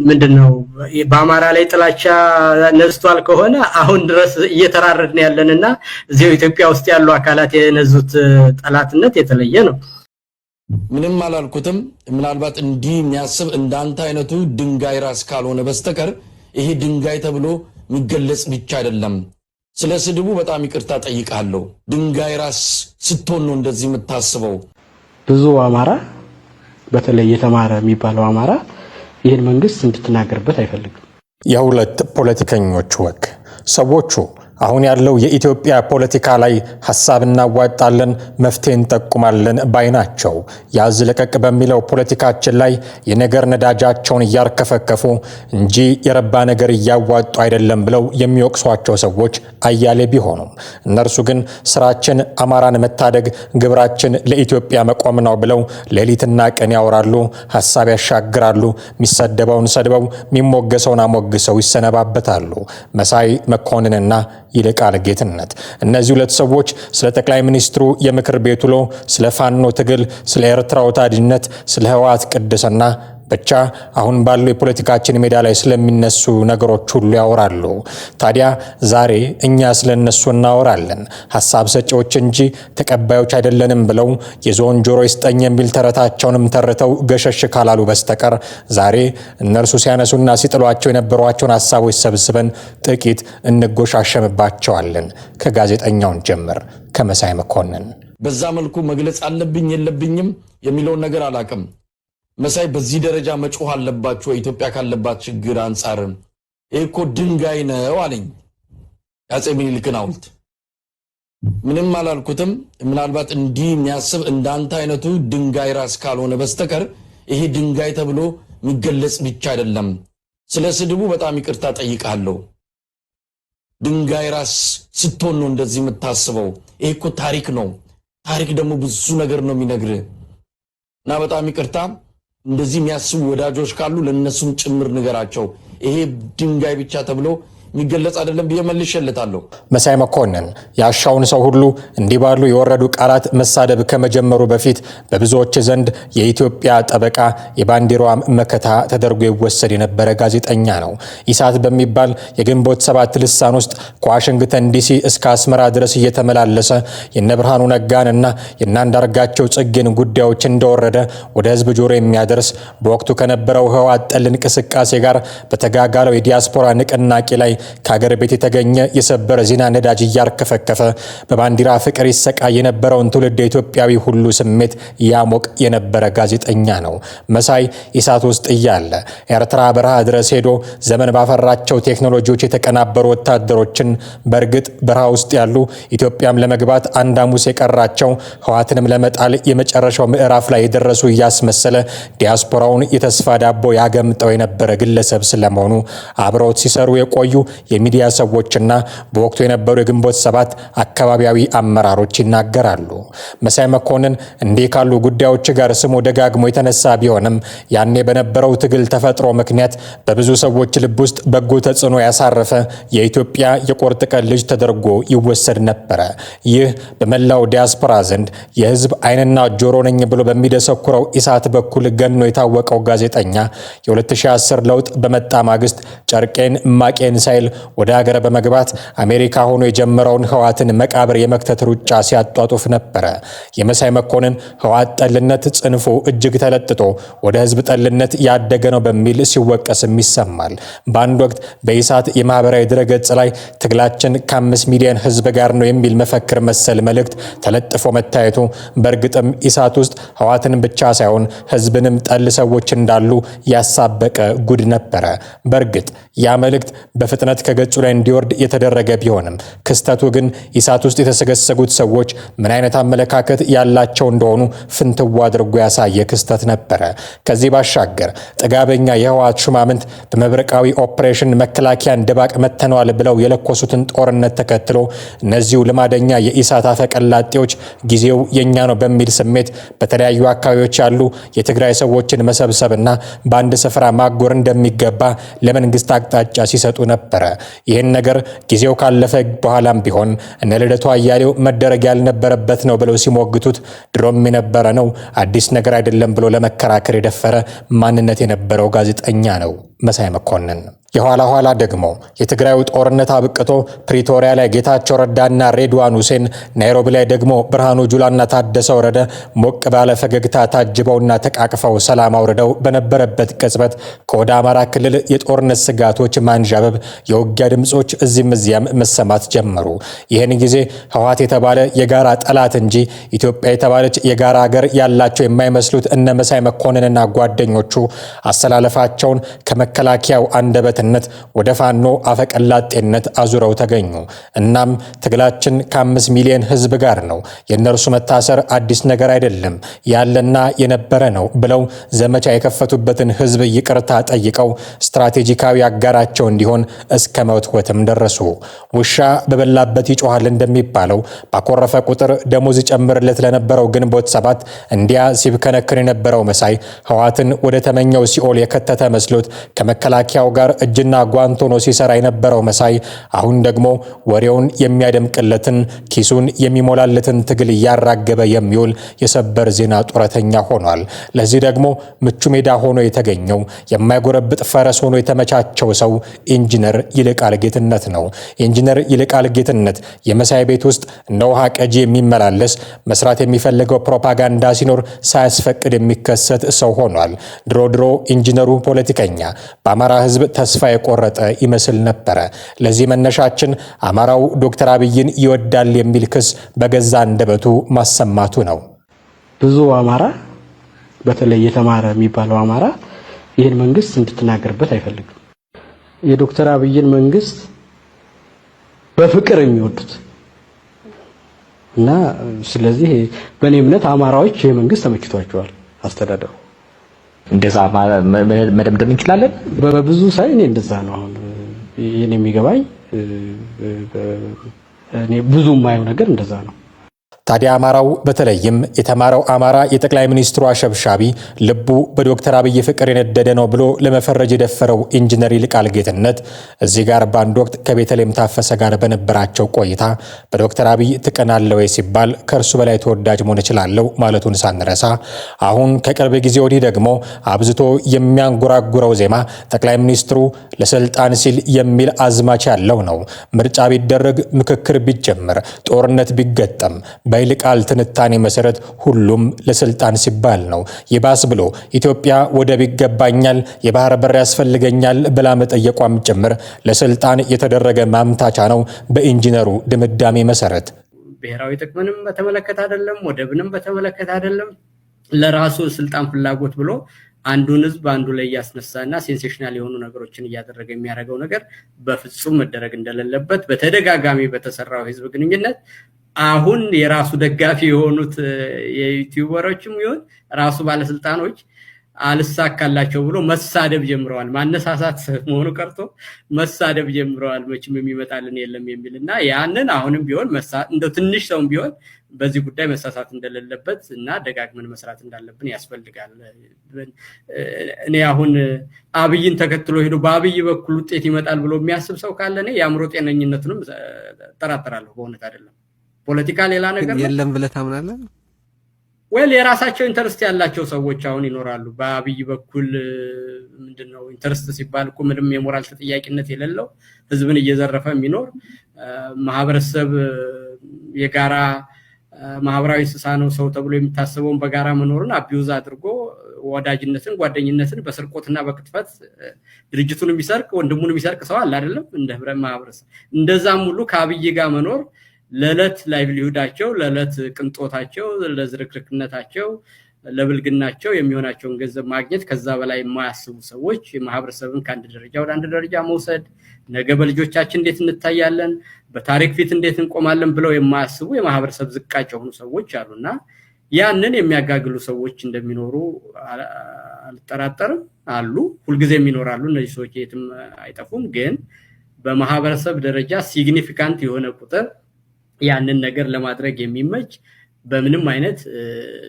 ምንድነው በአማራ ላይ ጥላቻ ነዝቷል ከሆነ አሁን ድረስ እየተራረድን ያለንና እዚው ኢትዮጵያ ውስጥ ያሉ አካላት የነዙት ጠላትነት የተለየ ነው። ምንም አላልኩትም። ምናልባት እንዲህ የሚያስብ እንዳንተ አይነቱ ድንጋይ ራስ ካልሆነ በስተቀር ይሄ ድንጋይ ተብሎ የሚገለጽ ብቻ አይደለም። ስለ ስድቡ በጣም ይቅርታ ጠይቃለሁ። ድንጋይ ራስ ስትሆን ነው እንደዚህ የምታስበው። ብዙ አማራ በተለይ የተማረ የሚባለው አማራ ይሄን መንግስት እንድትናገርበት አይፈልግም። የሁለት ፖለቲከኞች ወግ ሰዎቹ አሁን ያለው የኢትዮጵያ ፖለቲካ ላይ ሐሳብ እናዋጣለን መፍትሄ እንጠቁማለን ባይናቸው ያዝ ለቀቅ በሚለው ፖለቲካችን ላይ የነገር ነዳጃቸውን ያርከፈከፉ እንጂ የረባ ነገር ያዋጡ አይደለም ብለው የሚወቅሷቸው ሰዎች አያሌ ቢሆኑም እነርሱ ግን ስራችን አማራን መታደግ ግብራችን ለኢትዮጵያ መቆም ነው ብለው ሌሊትና ቀን ያወራሉ፣ ሐሳብ ያሻግራሉ፣ ሚሰደበውን ሰድበው ሚሞገሰውን አሞግሰው ይሰነባበታሉ። መሳይ መኮንንና ይልቃል ጌትነት እነዚህ ሁለት ሰዎች ስለ ጠቅላይ ሚኒስትሩ የምክር ቤት ውሎ፣ ስለ ፋኖ ትግል፣ ስለ ኤርትራ ወዳጅነት፣ ስለ ህወሓት ቅድስና ብቻ አሁን ባለው የፖለቲካችን ሜዳ ላይ ስለሚነሱ ነገሮች ሁሉ ያወራሉ። ታዲያ ዛሬ እኛ ስለነሱ እናወራለን። ሐሳብ ሰጪዎች እንጂ ተቀባዮች አይደለንም ብለው የዞን ጆሮ ይስጠኝ የሚል ተረታቸውንም ተርተው ገሸሽ ካላሉ በስተቀር ዛሬ እነርሱ ሲያነሱና ሲጥሏቸው የነበሯቸውን ሐሳቦች ሰብስበን ጥቂት እንጎሻሸምባቸዋለን። ከጋዜጠኛውን ጀምር ከመሳይ መኮንን በዛ መልኩ መግለጽ አለብኝ የለብኝም የሚለውን ነገር አላቅም። መሳይ በዚህ ደረጃ መጮህ አለባችሁ ኢትዮጵያ ካለባት ችግር አንፃር እኮ ድንጋይ ነው አለኝ። አፄ ምኒልክን ሐውልት ምንም አላልኩትም። ምናልባት እንዲህ የሚያስብ እንዳንተ አይነቱ ድንጋይ ራስ ካልሆነ በስተቀር ይሄ ድንጋይ ተብሎ የሚገለጽ ብቻ አይደለም። ስለ ስድቡ በጣም ይቅርታ ጠይቃለሁ። ድንጋይ ራስ ስትሆን ነው እንደዚህ የምታስበው። ይሄ እኮ ታሪክ ነው። ታሪክ ደግሞ ብዙ ነገር ነው የሚነግርህ እና በጣም ይቅርታ። እንደዚህ የሚያስቡ ወዳጆች ካሉ ለነሱም ጭምር ንገራቸው። ይሄ ድንጋይ ብቻ ተብሎ የሚገለጽ አይደለም በየመልሸለታለሁ። መሳይ መኮንን ያሻውን ሰው ሁሉ እንዲባሉ የወረዱ ቃላት መሳደብ ከመጀመሩ በፊት በብዙዎች ዘንድ የኢትዮጵያ ጠበቃ የባንዲራዋ መከታ ተደርጎ ይወሰድ የነበረ ጋዜጠኛ ነው። ኢሳት በሚባል የግንቦት 7 ልሳን ውስጥ ከዋሽንግተን ዲሲ እስከ አስመራ ድረስ እየተመላለሰ የነብርሃኑ ነጋንና የናንዳርጋቸው ጽጌን ጉዳዮች እንደወረደ ወደ ህዝብ ጆሮ የሚያደርስ በወቅቱ ከነበረው ህወሓት ጠል እንቅስቃሴ ጋር በተጋጋለው የዲያስፖራ ንቅናቄ ላይ ከሀገር ቤት የተገኘ የሰበር ዜና ነዳጅ ያርከፈከፈ በባንዲራ ፍቅር ይሰቃይ የነበረውን ትውልድ ኢትዮጵያዊ ሁሉ ስሜት ያሞቅ የነበረ ጋዜጠኛ ነው። መሳይ ኢሳት ውስጥ እያለ ኤርትራ በረሃ ድረስ ሄዶ ዘመን ባፈራቸው ቴክኖሎጂዎች የተቀናበሩ ወታደሮችን በእርግጥ በረሃ ውስጥ ያሉ ኢትዮጵያም ለመግባት አንድ ሐሙስ የቀራቸው ህወሓትንም ለመጣል የመጨረሻው ምዕራፍ ላይ የደረሱ እያስመሰለ ዲያስፖራውን የተስፋ ዳቦ ያገምጠው የነበረ ግለሰብ ስለመሆኑ አብረውት ሲሰሩ የቆዩ የሚዲያ ሰዎችና በወቅቱ የነበሩ የግንቦት 7 አካባቢያዊ አመራሮች ይናገራሉ። መሳይ መኮንን እንዲህ ካሉ ጉዳዮች ጋር ስሙ ደጋግሞ የተነሳ ቢሆንም ያኔ በነበረው ትግል ተፈጥሮ ምክንያት በብዙ ሰዎች ልብ ውስጥ በጎ ተጽዕኖ ያሳረፈ የኢትዮጵያ የቁርጥ ቀን ልጅ ተደርጎ ይወሰድ ነበረ። ይህ በመላው ዲያስፖራ ዘንድ የህዝብ አይንና ጆሮ ነኝ ብሎ በሚደሰኩረው ኢሳት በኩል ገኖ የታወቀው ጋዜጠኛ የ2010 ለውጥ በመጣ ማግስት ጨርቄን ማቄን ሳይል ወደ ሀገር በመግባት አሜሪካ ሆኖ የጀመረውን ህወሓትን መቃብር የመክተት ሩጫ ሲያጧጡፍ ነበረ። የመሳይ መኮንን ህወሓት ጠልነት ጽንፎ እጅግ ተለጥጦ ወደ ህዝብ ጠልነት ያደገ ነው በሚል ሲወቀስም ይሰማል። በአንድ ወቅት በኢሳት የማህበራዊ ድረገጽ ላይ ትግላችን ከ5 ሚሊዮን ህዝብ ጋር ነው የሚል መፈክር መሰል መልእክት ተለጥፎ መታየቱ በእርግጥም ኢሳት ውስጥ ህወሓትን ብቻ ሳይሆን ህዝብንም ጠል ሰዎች እንዳሉ ያሳበቀ ጉድ ነበረ። በእርግጥ ያ መልእክት በፍጥነት ከገጹ ላይ እንዲወርድ የተደረገ ቢሆንም ክስተቱ ግን ኢሳት ውስጥ የተሰገሰጉት ሰዎች ምን አይነት አመለካከት ያላቸው እንደሆኑ ፍንትዋ አድርጎ ያሳየ ክስተት ነበረ። ከዚህ ባሻገር ጥጋበኛ የህወሓት ሹማምንት በመብረቃዊ ኦፕሬሽን መከላከያን ድባቅ መተነዋል ብለው የለኮሱትን ጦርነት ተከትሎ እነዚሁ ልማደኛ የኢሳት አፈቀላጤዎች ጊዜው የኛ ነው በሚል ስሜት በተለያዩ አካባቢዎች ያሉ የትግራይ ሰዎችን መሰብሰብና በአንድ ስፍራ ማጎር እንደሚገባ ለመንግስት አቅጣጫ ሲሰጡ ነበር። ነበረ። ይህን ነገር ጊዜው ካለፈ በኋላም ቢሆን እነ ልደቱ አያሌው መደረግ ያልነበረበት ነው ብለው ሲሞግቱት ድሮም የነበረ ነው አዲስ ነገር አይደለም ብሎ ለመከራከር የደፈረ ማንነት የነበረው ጋዜጠኛ ነው መሳይ መኮንን። የኋላ ኋላ ደግሞ የትግራዩ ጦርነት አብቅቶ ፕሪቶሪያ ላይ ጌታቸው ረዳና ሬድዋን ሁሴን፣ ናይሮቢ ላይ ደግሞ ብርሃኑ ጁላና ታደሰ ወረደ ሞቅ ባለ ፈገግታ ታጅበውና ተቃቅፈው ሰላም አውርደው በነበረበት ቅጽበት ከወደ አማራ ክልል የጦርነት ስጋቶች ማንዣበብ፣ የውጊያ ድምጾች እዚህም እዚያም መሰማት ጀመሩ። ይህን ጊዜ ህወሓት የተባለ የጋራ ጠላት እንጂ ኢትዮጵያ የተባለች የጋራ ሀገር ያላቸው የማይመስሉት እነ መሳይ መኮንንና ጓደኞቹ አሰላለፋቸውን ከመከላከያው አንደበት ወደ ፋኖ አፈቀላጤነት አዙረው ተገኙ። እናም ትግላችን ከ5 ሚሊዮን ህዝብ ጋር ነው፣ የእነርሱ መታሰር አዲስ ነገር አይደለም፣ ያለና የነበረ ነው ብለው ዘመቻ የከፈቱበትን ህዝብ ይቅርታ ጠይቀው ስትራቴጂካዊ አጋራቸው እንዲሆን እስከ መወትወትም ደረሱ። ውሻ በበላበት ይጮሃል እንደሚባለው ባኮረፈ ቁጥር ደሞዝ ጨምርለት ለነበረው ግንቦት 7 እንዲያ ሲብከነክን የነበረው መሳይ ህወሓትን ወደ ተመኘው ሲኦል የከተተ መስሎት ከመከላከያው ጋር እጅና ጓንት ሆኖ ሲሰራ የነበረው መሳይ አሁን ደግሞ ወሬውን የሚያደምቅለትን ኪሱን የሚሞላለትን ትግል እያራገበ የሚውል የሰበር ዜና ጡረተኛ ሆኗል። ለዚህ ደግሞ ምቹ ሜዳ ሆኖ የተገኘው የማይጎረብጥ ፈረስ ሆኖ የተመቻቸው ሰው ኢንጂነር ይልቃል ጌትነት ነው። ኢንጂነር ይልቃል ጌትነት የመሳይ ቤት ውስጥ እንደ ውሃ ቀጂ የሚመላለስ መስራት የሚፈልገው ፕሮፓጋንዳ ሲኖር ሳያስፈቅድ የሚከሰት ሰው ሆኗል። ድሮ ኢንጂነሩ ፖለቲከኛ በአማራ ህዝብ ተስፋ የቆረጠ ይመስል ነበረ። ለዚህ መነሻችን አማራው ዶክተር አብይን ይወዳል የሚል ክስ በገዛ አንደበቱ ማሰማቱ ነው። ብዙ አማራ በተለይ የተማረ የሚባለው አማራ ይህን መንግስት እንድትናገርበት አይፈልግም። የዶክተር አብይን መንግስት በፍቅር የሚወዱት እና ስለዚህ በእኔ እምነት አማራዎች ይህ መንግስት ተመችቷቸዋል አስተዳደሩ። እንደዛ መደምደም እንችላለን። በብዙ ሳይ እኔ እንደዛ ነው አሁን እኔ የሚገባኝ እኔ ብዙ የማየው ነገር እንደዛ ነው። ታዲያ አማራው በተለይም የተማረው አማራ የጠቅላይ ሚኒስትሩ አሸብሻቢ ልቡ በዶክተር አብይ ፍቅር የነደደ ነው ብሎ ለመፈረጅ የደፈረው ኢንጂነር ይልቃል ጌትነት እዚህ ጋር በአንድ ወቅት ከቤተልሔም ታፈሰ ጋር በነበራቸው ቆይታ በዶክተር አብይ ትቀናለህ ወይ ሲባል ከእርሱ በላይ ተወዳጅ መሆን እችላለሁ ማለቱን ሳንረሳ አሁን ከቅርብ ጊዜ ወዲህ ደግሞ አብዝቶ የሚያንጎራጉረው ዜማ ጠቅላይ ሚኒስትሩ ለስልጣን ሲል የሚል አዝማች ያለው ነው። ምርጫ ቢደረግ፣ ምክክር ቢጀምር፣ ጦርነት ቢገጠም በይልቃል ትንታኔ መሰረት ሁሉም ለስልጣን ሲባል ነው። ይባስ ብሎ ኢትዮጵያ ወደብ ይገባኛል፣ የባህር በር ያስፈልገኛል ብላ መጠየቋም ጭምር ለስልጣን የተደረገ ማምታቻ ነው። በኢንጂነሩ ድምዳሜ መሰረት ብሔራዊ ጥቅምንም በተመለከተ አይደለም፣ ወደብንም በተመለከተ አይደለም፣ ለራሱ ስልጣን ፍላጎት ብሎ አንዱን ህዝብ አንዱ ላይ ያስነሳና ሴንሴሽናል የሆኑ ነገሮችን እያደረገ የሚያደርገው ነገር በፍጹም መደረግ እንደሌለበት በተደጋጋሚ በተሰራው ህዝብ ግንኙነት አሁን የራሱ ደጋፊ የሆኑት የዩቲዩበሮችም ይሁን ራሱ ባለስልጣኖች አልሳካላቸው ብሎ መሳደብ ጀምረዋል። ማነሳሳት መሆኑ ቀርቶ መሳደብ ጀምረዋል። መቼም የሚመጣልን የለም የሚልና ያንን አሁንም ቢሆን እንደው ትንሽ ሰውም ቢሆን በዚህ ጉዳይ መሳሳት እንደሌለበት እና ደጋግመን መስራት እንዳለብን ያስፈልጋል። እኔ አሁን አብይን ተከትሎ ሄዶ በአብይ በኩል ውጤት ይመጣል ብሎ የሚያስብ ሰው ካለ እኔ የአእምሮ ጤነኝነቱንም ጠራጠራለሁ። በእውነት አይደለም። ፖለቲካ ሌላ ነገር የለም ብለህ ታምናለህ? ወል የራሳቸው ኢንተረስት ያላቸው ሰዎች አሁን ይኖራሉ። በአብይ በኩል ምንድነው ኢንተረስት ሲባል እኮ ምንም የሞራል ተጠያቂነት የሌለው ህዝብን እየዘረፈ የሚኖር ማህበረሰብ የጋራ ማህበራዊ እንስሳ ነው ሰው ተብሎ የሚታሰበውን በጋራ መኖርን አቢዩዝ አድርጎ ወዳጅነትን ጓደኝነትን በስርቆትና በክትፈት ድርጅቱን የሚሰርቅ ወንድሙን የሚሰርቅ ሰው አለ አይደለም? እንደ ህብረ ማህበረሰብ እንደዛም ሁሉ ከአብይ ጋር መኖር ለለት ላይቭሊሁዳቸው ለለት ቅንጦታቸው ለዝርክርክነታቸው ለብልግናቸው የሚሆናቸውን ገንዘብ ማግኘት ከዛ በላይ የማያስቡ ሰዎች ማህበረሰብን ከአንድ ደረጃ ወደ አንድ ደረጃ መውሰድ ነገ በልጆቻችን እንዴት እንታያለን በታሪክ ፊት እንዴት እንቆማለን ብለው የማያስቡ የማህበረሰብ ዝቃጭ የሆኑ ሰዎች አሉና ያንን የሚያጋግሉ ሰዎች እንደሚኖሩ አልጠራጠርም። አሉ፣ ሁልጊዜም ይኖራሉ። እነዚህ ሰዎች የትም አይጠፉም። ግን በማህበረሰብ ደረጃ ሲግኒፊካንት የሆነ ቁጥር ያንን ነገር ለማድረግ የሚመች በምንም አይነት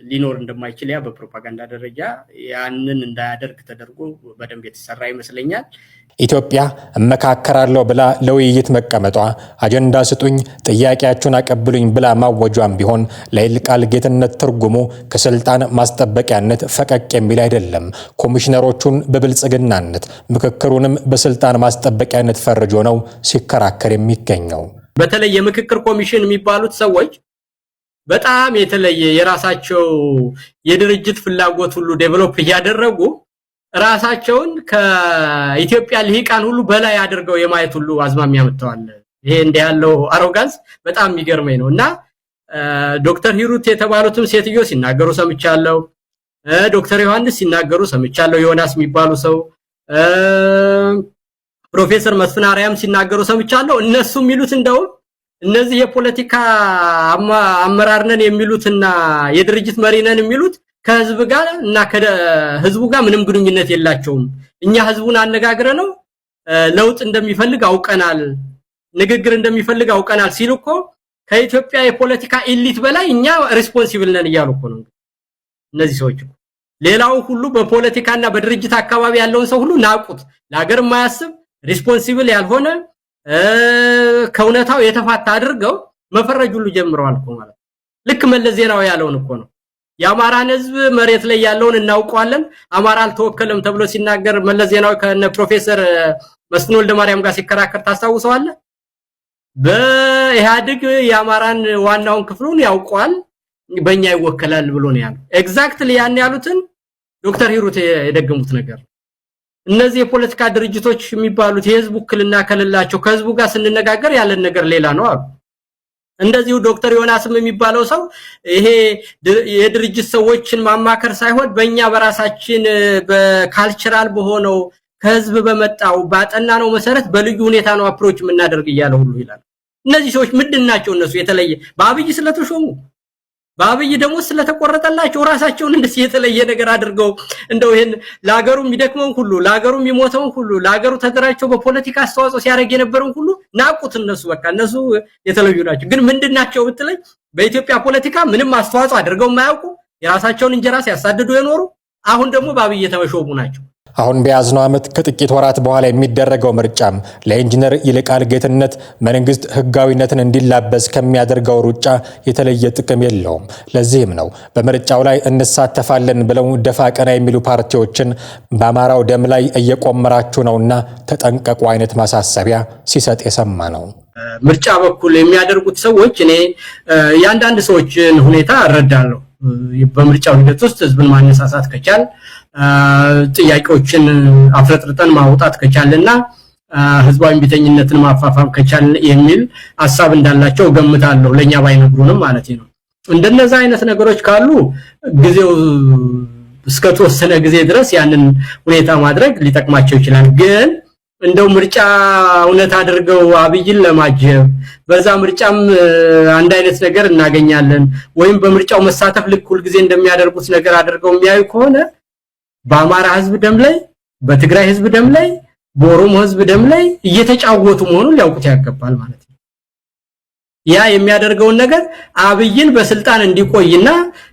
ሊኖር እንደማይችል ያ በፕሮፓጋንዳ ደረጃ ያንን እንዳያደርግ ተደርጎ በደንብ የተሰራ ይመስለኛል። ኢትዮጵያ እመካከራለሁ ብላ ለውይይት መቀመጧ አጀንዳ ስጡኝ፣ ጥያቄያችሁን አቀብሉኝ ብላ ማወጇም ቢሆን ለይልቃል ጌትነት ትርጉሙ ከስልጣን ማስጠበቂያነት ፈቀቅ የሚል አይደለም። ኮሚሽነሮቹን በብልጽግናነት ምክክሩንም በስልጣን ማስጠበቂያነት ፈርጆ ነው ሲከራከር የሚገኘው። በተለይ የምክክር ኮሚሽን የሚባሉት ሰዎች በጣም የተለየ የራሳቸው የድርጅት ፍላጎት ሁሉ ዴቨሎፕ እያደረጉ ራሳቸውን ከኢትዮጵያ ልሂቃን ሁሉ በላይ አድርገው የማየት ሁሉ አዝማሚያ መጥተዋል። ይሄ እንዲህ ያለው አሮጋንስ በጣም የሚገርመኝ ነውና ዶክተር ሂሩት የተባሉትም ሴትዮ ሲናገሩ ሰምቻለሁ። ዶክተር ዮሐንስ ሲናገሩ ሰምቻለሁ። ዮናስ የሚባሉ ሰው ፕሮፌሰር መስፍን አርያም ሲናገሩ ሰምቻለሁ። እነሱ የሚሉት እንደው እነዚህ የፖለቲካ አመራር ነን የሚሉትና የድርጅት መሪ ነን የሚሉት ከህዝብ ጋር እና ከህዝቡ ጋር ምንም ግንኙነት የላቸውም። እኛ ህዝቡን አነጋግረ ነው ለውጥ እንደሚፈልግ አውቀናል፣ ንግግር እንደሚፈልግ አውቀናል ሲሉ እኮ ከኢትዮጵያ የፖለቲካ ኤሊት በላይ እኛ ሪስፖንሲብል ነን እያሉ እኮ ነው እነዚህ ሰዎች። ሌላው ሁሉ በፖለቲካና በድርጅት አካባቢ ያለውን ሰው ሁሉ ናቁት። ለሀገር የማያስብ ሪስፖንሲብል ያልሆነ ከእውነታው የተፋታ አድርገው መፈረጅ ሁሉ ጀምረዋል እኮ ማለት። ልክ መለስ ዜናዊ ያለውን እኮ ነው። የአማራን ህዝብ መሬት ላይ ያለውን እናውቀዋለን፣ አማራ አልተወከለም ተብሎ ሲናገር መለስ ዜናዊ ከነ ፕሮፌሰር መስፍን ወልደማርያም ጋር ሲከራከር ታስታውሰዋለህ? በኢህአዴግ የአማራን ዋናውን ክፍሉን ያውቀዋል፣ በእኛ ይወከላል ብሎ ነው ያለው። ኤግዛክትሊ ያን ያሉትን ዶክተር ሂሩት የደገሙት ነገር። እነዚህ የፖለቲካ ድርጅቶች የሚባሉት የህዝብ ውክልና ከሌላቸው ከህዝቡ ጋር ስንነጋገር ያለን ነገር ሌላ ነው አሉ። እንደዚሁ ዶክተር ዮናስም የሚባለው ሰው ይሄ የድርጅት ሰዎችን ማማከር ሳይሆን በእኛ በራሳችን በካልቸራል በሆነው ከህዝብ በመጣው ባጠናነው መሰረት በልዩ ሁኔታ ነው አፕሮች የምናደርግ እያለ ሁሉ ይላል። እነዚህ ሰዎች ምንድናቸው? እነሱ የተለየ በአብይ ስለተሾሙ በአብይ ደግሞ ስለተቆረጠላቸው ራሳቸውን እንደዚህ የተለየ ነገር አድርገው እንደው ይሄን ለሀገሩ የሚደክመውን ሁሉ ለሀገሩ የሚሞተውን ሁሉ ለሀገሩ ተደራጅተው በፖለቲካ አስተዋጽኦ ሲያደርግ የነበረውን ሁሉ ናቁት። እነሱ በቃ እነሱ የተለዩ ናቸው። ግን ምንድናቸው ብትለኝ በኢትዮጵያ ፖለቲካ ምንም አስተዋጽኦ አድርገው የማያውቁ የራሳቸውን እንጀራ ሲያሳድዱ የኖሩ አሁን ደግሞ በአብይ የተመሾሙ ናቸው። አሁን በያዝነው ዓመት ከጥቂት ወራት በኋላ የሚደረገው ምርጫም ለኢንጂነር ይልቃል ጌትነት መንግስት ህጋዊነትን እንዲላበስ ከሚያደርገው ሩጫ የተለየ ጥቅም የለውም። ለዚህም ነው በምርጫው ላይ እንሳተፋለን ብለው ደፋ ቀና የሚሉ ፓርቲዎችን በአማራው ደም ላይ እየቆመራችሁ ነውና ተጠንቀቁ አይነት ማሳሰቢያ ሲሰጥ የሰማ ነው። ምርጫ በኩል የሚያደርጉት ሰዎች እኔ ያንዳንድ ሰዎችን ሁኔታ እረዳለሁ። በምርጫው ሂደት ውስጥ ህዝብን ማነሳሳት ከቻል ጥያቄዎችን አፍረጥርጠን ማውጣት ከቻለና ህዝባዊ ቢተኝነትን ማፋፋም ከቻለ የሚል ሐሳብ እንዳላቸው ገምታለሁ። ለኛ ባይነግሩንም ማለት ነው። እንደነዛ አይነት ነገሮች ካሉ ጊዜው እስከ ተወሰነ ጊዜ ድረስ ያንን ሁኔታ ማድረግ ሊጠቅማቸው ይችላል። ግን እንደው ምርጫ እውነት አድርገው አብይን ለማጀብ በዛ ምርጫም አንድ አይነት ነገር እናገኛለን ወይም በምርጫው መሳተፍ ልክ ሁሉ ጊዜ እንደሚያደርጉት ነገር አድርገው የሚያዩ ከሆነ በአማራ ህዝብ ደም ላይ በትግራይ ህዝብ ደም ላይ በኦሮሞ ህዝብ ደም ላይ እየተጫወቱ መሆኑን ሊያውቁት ያገባል ማለት ነው። ያ የሚያደርገውን ነገር አብይን በስልጣን እንዲቆይና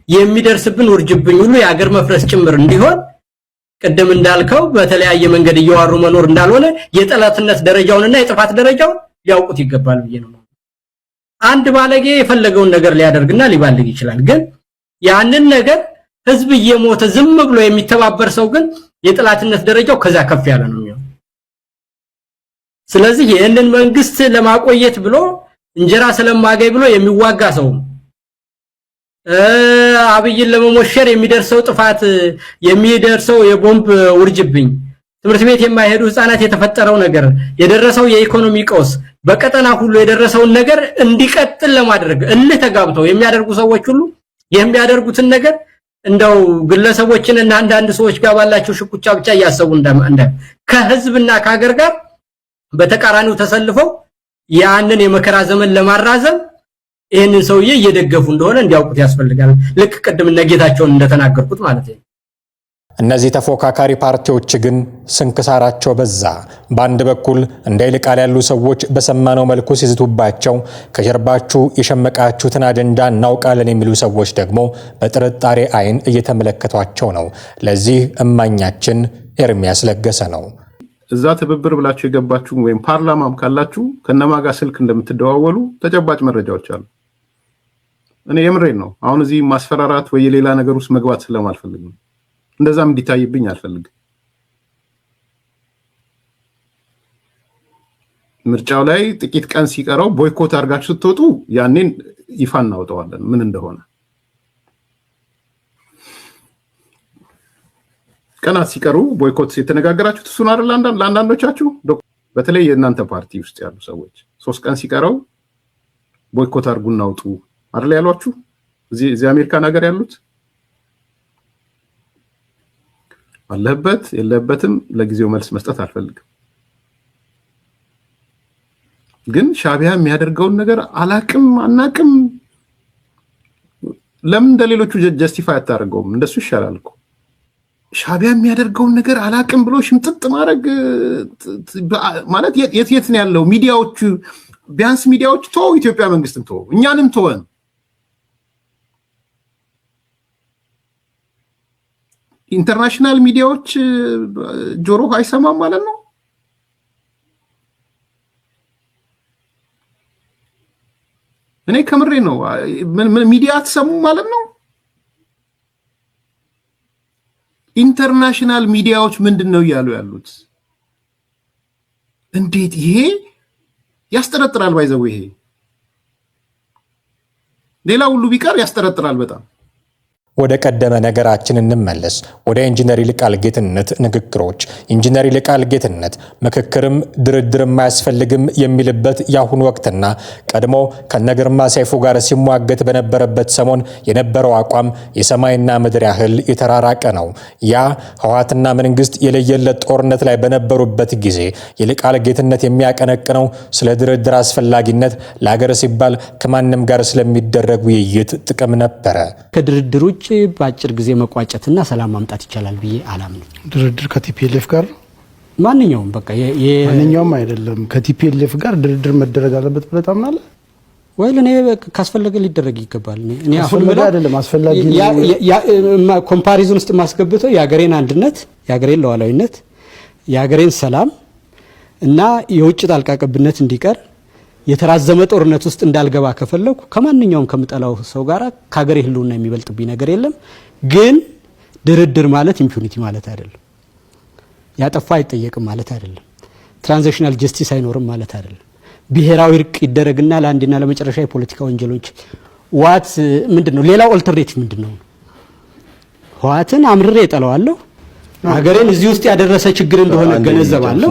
የሚደርስብን ውርጅብኝ ሁሉ የሀገር መፍረስ ጭምር እንዲሆን ቀደም እንዳልከው በተለያየ መንገድ እየዋሩ መኖር እንዳልሆነ የጠላትነት ደረጃውንና የጥፋት ደረጃውን ሊያውቁት ይገባል ብዬ ነው። አንድ ባለጌ የፈለገውን ነገር ሊያደርግና ሊባልግ ይችላል። ግን ያንን ነገር ህዝብ እየሞተ ዝም ብሎ የሚተባበር ሰው ግን የጠላትነት ደረጃው ከዛ ከፍ ያለ ነው የሚሆነው። ስለዚህ ይህንን መንግስት ለማቆየት ብሎ እንጀራ ስለማገኝ ብሎ የሚዋጋ ሰው አብይን ለመሞሸር የሚደርሰው ጥፋት የሚደርሰው የቦምብ ውርጅብኝ ትምህርት ቤት የማይሄዱ ህፃናት የተፈጠረው ነገር የደረሰው የኢኮኖሚ ቀውስ በቀጠና ሁሉ የደረሰውን ነገር እንዲቀጥል ለማድረግ እልህ ተጋብተው የሚያደርጉ ሰዎች ሁሉ የሚያደርጉትን ነገር እንደው ግለሰቦችንና አንዳንድ ሰዎች ጋር ባላቸው ሽኩቻ ብቻ ያያሰቡ እንደ ከህዝብና ከሀገር ጋር በተቃራኒው ተሰልፈው ያንን የመከራ ዘመን ለማራዘም ይሄንን ሰውዬ እየደገፉ እንደሆነ እንዲያውቁት ያስፈልጋል። ልክ ቀደም ነገታቸውን እንደተናገርኩት ማለት ነው። እነዚህ ተፎካካሪ ፓርቲዎች ግን ስንክሳራቸው በዛ። በአንድ በኩል እንደ ይልቃል ያሉ ሰዎች በሰማነው መልኩ ሲዝቱባቸው፣ ከጀርባችሁ የሸመቃችሁትን አጀንዳ እናውቃለን የሚሉ ሰዎች ደግሞ በጥርጣሬ አይን እየተመለከቷቸው ነው። ለዚህ እማኛችን ኤርሚያስ ለገሰ ነው። እዛ ትብብር ብላችሁ የገባችሁ ወይም ፓርላማም ካላችሁ ከነማጋ ስልክ እንደምትደዋወሉ ተጨባጭ መረጃዎች አሉ። እኔ የምሬን ነው። አሁን እዚህ ማስፈራራት ወይ ሌላ ነገር ውስጥ መግባት ስለማልፈልግ ነው። እንደዛም እንዲታይብኝ አልፈልግም። ምርጫው ላይ ጥቂት ቀን ሲቀረው ቦይኮት አድርጋችሁ ስትወጡ ያኔን ይፋ እናውጣዋለን ምን እንደሆነ። ቀናት ሲቀሩ ቦይኮት የተነጋገራችሁት እሱን አይደል? ለአንዳንዶቻችሁ በተለይ የእናንተ ፓርቲ ውስጥ ያሉ ሰዎች 3 ቀን ሲቀረው ቦይኮት አድርጉ እናውጡ አይደል ያሏችሁ? እዚህ አሜሪካን ሀገር ያሉት አለበት የለበትም ለጊዜው መልስ መስጠት አልፈልግም። ግን ሻዕቢያ የሚያደርገውን ነገር አናቅም ለምን እንደሌሎቹ ጀስቲፋይ አታደርገውም? እንደሱ ይሻላል እኮ። ሻዕቢያ የሚያደርገውን ነገር አላቅም ብሎ ሽምጥጥ ማድረግ ማለት የት ነው ያለው? ሚዲያዎቹ ቢያንስ ሚዲያዎች ተው፣ ኢትዮጵያ መንግስትን ተው፣ እኛንም ተወን። ኢንተርናሽናል ሚዲያዎች ጆሮ አይሰማም ማለት ነው። እኔ ከምሬ ነው። ሚዲያ አትሰሙ ማለት ነው። ኢንተርናሽናል ሚዲያዎች ምንድነው እያሉ ያሉት? እንዴት ይሄ ያስጠረጥራል። ባይዘው ይሄ ሌላ ሁሉ ቢቀር ያስጠረጥራል በጣም። ወደ ቀደመ ነገራችን እንመለስ። ወደ ኢንጂነር ይልቃል ጌትነት ንግግሮች። ኢንጂነር ይልቃል ጌትነት ምክክርም ድርድርም አያስፈልግም የሚልበት ያሁኑ ወቅትና ቀድሞ ከነግርማ ሰይፉ ጋር ሲሟገት በነበረበት ሰሞን የነበረው አቋም የሰማይና ምድር ያህል የተራራቀ ነው። ያ ህወሓትና መንግስት የለየለት ጦርነት ላይ በነበሩበት ጊዜ ይልቃል ጌትነት የሚያቀነቅነው ስለ ድርድር አስፈላጊነት ለሀገር ሲባል ከማንም ጋር ስለሚደረግ ውይይት ጥቅም ነበረ። ከድርድር ውጭ በአጭር ጊዜ መቋጨትና ሰላም ማምጣት ይቻላል ብዬ አላምንም። ድርድር ከቲፒኤልኤፍ ጋር ማንኛውም በቃ ማንኛውም አይደለም ከቲፒኤልኤፍ ጋር ድርድር መደረግ አለበት ብለህ ታምናለህ ወይ? ለኔ ካስፈለገ ሊደረግ ይገባል። እኔ አሁን አይደለም አስፈላጊ ኮምፓሪዝን ውስጥ ማስገብተው የሀገሬን አንድነት፣ የሀገሬን ሉዓላዊነት፣ የሀገሬን ሰላም እና የውጭ ጣልቃ ገብነት እንዲቀር የተራዘመ ጦርነት ውስጥ እንዳልገባ ከፈለኩ ከማንኛውም ከምጠላው ሰው ጋር ከሀገሬ ህልውና የሚበልጥብኝ ነገር የለም። ግን ድርድር ማለት ኢምፒዩኒቲ ማለት አይደለም። ያጠፋ አይጠየቅም ማለት አይደለም። ትራንዚሽናል ጀስቲስ አይኖርም ማለት አይደለም። ብሔራዊ እርቅ ይደረግና ለአንድና ለመጨረሻ የፖለቲካ ወንጀሎች ዋት ምንድነው? ሌላው ኦልተርኔቲቭ ምንድነው? ህወሓትን አምርሬ እጠላዋለሁ። ሀገሬን እዚህ ውስጥ ያደረሰ ችግር እንደሆነ ገነዘባለሁ።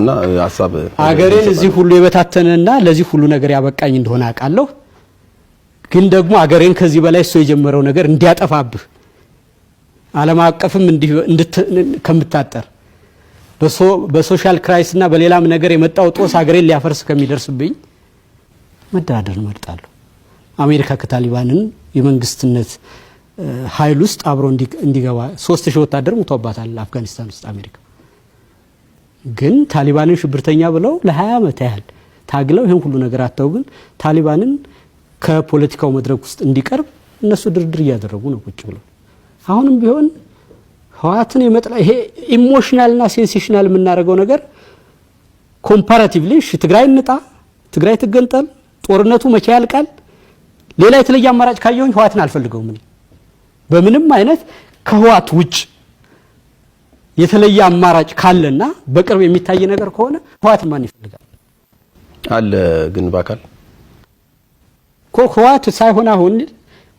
ሀገሬን እዚህ ሁሉ የበታተነና ለዚህ ሁሉ ነገር ያበቃኝ እንደሆነ አውቃለሁ። ግን ደግሞ ሀገሬን ከዚህ በላይ እሱ የጀመረው ነገር እንዲያጠፋብህ ዓለም አቀፍም ከምታጠር በሶሻል ክራይሲስ እና በሌላም ነገር የመጣው ጦስ ሀገሬን ሊያፈርስ ከሚደርስብኝ መደራደር እመርጣለሁ። አሜሪካ ከታሊባንን የመንግስትነት ኃይል ውስጥ አብሮ እንዲገባ 3000 ወታደር ሞቶባታል አፍጋኒስታን ውስጥ አሜሪካ። ግን ታሊባንን ሽብርተኛ ብለው ለ20 ዓመት ያህል ታግለው ይሄን ሁሉ ነገር አተው ግን ታሊባንን ከፖለቲካው መድረክ ውስጥ እንዲቀርብ እነሱ ድርድር እያደረጉ ነው ቁጭ ብለው። አሁንም ቢሆን ህወሓትን የመጥላ ይሄ ኢሞሽናልና ሴንሴሽናል የምናደርገው ነገር ኮምፓራቲቭሊ ትግራይ እንጣ፣ ትግራይ ትገንጠል፣ ጦርነቱ መቼ ያልቃል፣ ሌላ የተለየ አማራጭ ካየሁኝ ህወሓትን አልፈልገውም። በምንም አይነት ከህወሓት ውጭ የተለየ አማራጭ ካለና በቅርብ የሚታይ ነገር ከሆነ ህወሓት ማን ይፈልጋል አለ? ግን ባካል ህወሓት ሳይሆን አሁን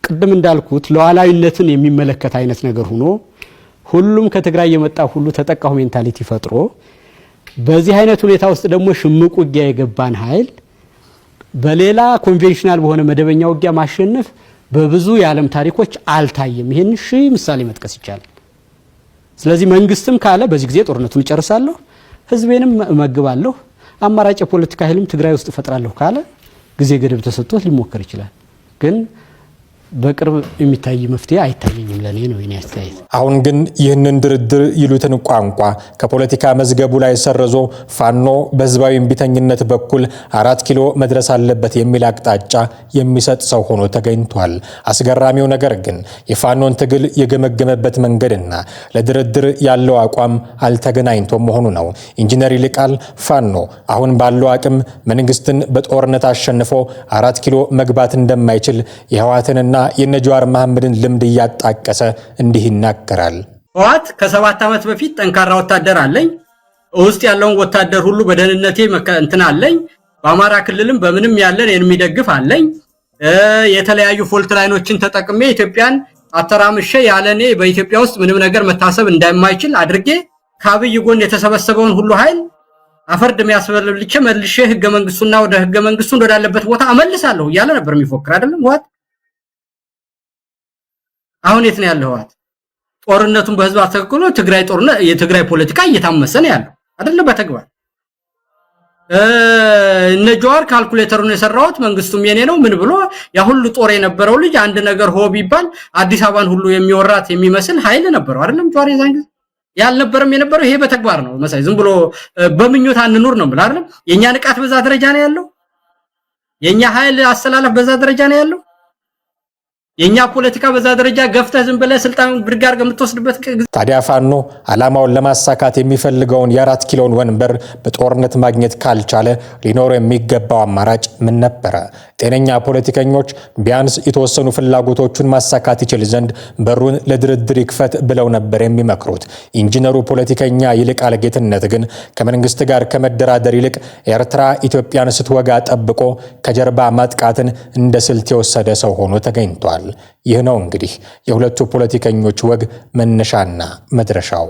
ቅድም እንዳልኩት ሉዓላዊነትን የሚመለከት አይነት ነገር ሆኖ ሁሉም ከትግራይ የመጣ ሁሉ ተጠቃሁ ሜንታሊቲ ፈጥሮ በዚህ አይነት ሁኔታ ውስጥ ደግሞ ሽምቅ ውጊያ የገባን ኃይል በሌላ ኮንቬንሽናል በሆነ መደበኛ ውጊያ ማሸነፍ በብዙ የዓለም ታሪኮች አልታየም። ይሄን ምሳሌ መጥቀስ ይቻላል። ስለዚህ መንግስትም ካለ በዚህ ጊዜ ጦርነቱን ጨርሳለሁ፣ ህዝቤንም እመግባለሁ፣ አማራጭ የፖለቲካ ኃይልም ትግራይ ውስጥ እፈጥራለሁ ካለ ጊዜ ገደብ ተሰጥቶት ሊሞከር ይችላል። ግን በቅርብ የሚታይ መፍትሄ አይታየኝም ለኔ ነው የኔ አስተያየት። አሁን ግን ይህንን ድርድር ይሉትን ቋንቋ ከፖለቲካ መዝገቡ ላይ ሰረዞ ፋኖ በህዝባዊ እምቢተኝነት በኩል 4 ኪሎ መድረስ አለበት የሚል አቅጣጫ የሚሰጥ ሰው ሆኖ ተገኝቷል። አስገራሚው ነገር ግን የፋኖን ትግል የገመገመበት መንገድና ለድርድር ያለው አቋም አልተገናኝቶም መሆኑ ነው። ኢንጂነር ይልቃል ፋኖ አሁን ባለው አቅም መንግስትን በጦርነት አሸንፎ 4 ኪሎ መግባት እንደማይችል የህወሓትንና የነጃዋር መሐመድን ልምድ እያጣቀሰ እንዲህ ይናገራል። ህወሓት ከ7 ዓመት በፊት ጠንካራ ወታደር አለኝ፣ ውስጥ ያለውን ወታደር ሁሉ በደህንነቴ እንትን አለኝ፣ በአማራ ክልልም በምንም ያለን የሚደግፍ አለኝ፣ የተለያዩ ፎልት ላይኖችን ተጠቅሜ ኢትዮጵያን አተራምሼ ያለኔ በኢትዮጵያ ውስጥ ምንም ነገር መታሰብ እንደማይችል አድርጌ ከአብይ ጎን የተሰበሰበውን ሁሉ ኃይል አፈርድ የሚያስበልልቼ መልሼ ህገ መንግስቱና ወደ ህገ መንግስቱን ወዳለበት ቦታ አመልሳለሁ እያለ ነበር የሚፎክር አይደለም ህወሓት። አሁን የት ነው ያለው ህወሓት? ጦርነቱን በህዝብ አስተካክሎ ትግራይ ጦርነት የትግራይ ፖለቲካ እየታመሰ ነው ያለው አይደለም በተግባር። ነጃዋር ካልኩሌተሩን የሰራውት መንግስቱም የኔ ነው ምን ብሎ ያ ሁሉ ጦር የነበረው ልጅ አንድ ነገር ሆ ቢባል አዲስ አበባን ሁሉ የሚወራት የሚመስል ኃይል ነበረው አይደለም ጃዋር የዛን ጊዜ ያልነበረም የነበረው ይሄ በተግባር ነው መሳይ ዝም ብሎ በምኞት አንኑር ነው ብለ አይደለም። የኛ ንቃት በዛ ደረጃ ነው ያለው። የኛ ኃይል አስተላለፍ በዛ ደረጃ ነው ያለው። የኛ ፖለቲካ በዛ ደረጃ ገፍተህ ዝም ብለህ ስልጣን ብርጋር ከምትወስድበት ታዲያ ፋኖ ዓላማውን ለማሳካት የሚፈልገውን የ4 ኪሎን ወንበር በጦርነት ማግኘት ካልቻለ ሊኖር የሚገባው አማራጭ ምን ነበረ? ጤነኛ ፖለቲከኞች ቢያንስ የተወሰኑ ፍላጎቶቹን ማሳካት ይችል ዘንድ በሩን ለድርድር ይክፈት ብለው ነበር የሚመክሩት። ኢንጂነሩ ፖለቲከኛ ይልቃል ጌትነት ግን ከመንግስት ጋር ከመደራደር ይልቅ ኤርትራ ኢትዮጵያን ስትወጋ ጠብቆ ከጀርባ ማጥቃትን እንደ ስልት የወሰደ ሰው ሆኖ ተገኝቷል። ይህ ነው እንግዲህ የሁለቱ ፖለቲከኞች ወግ መነሻና መድረሻው።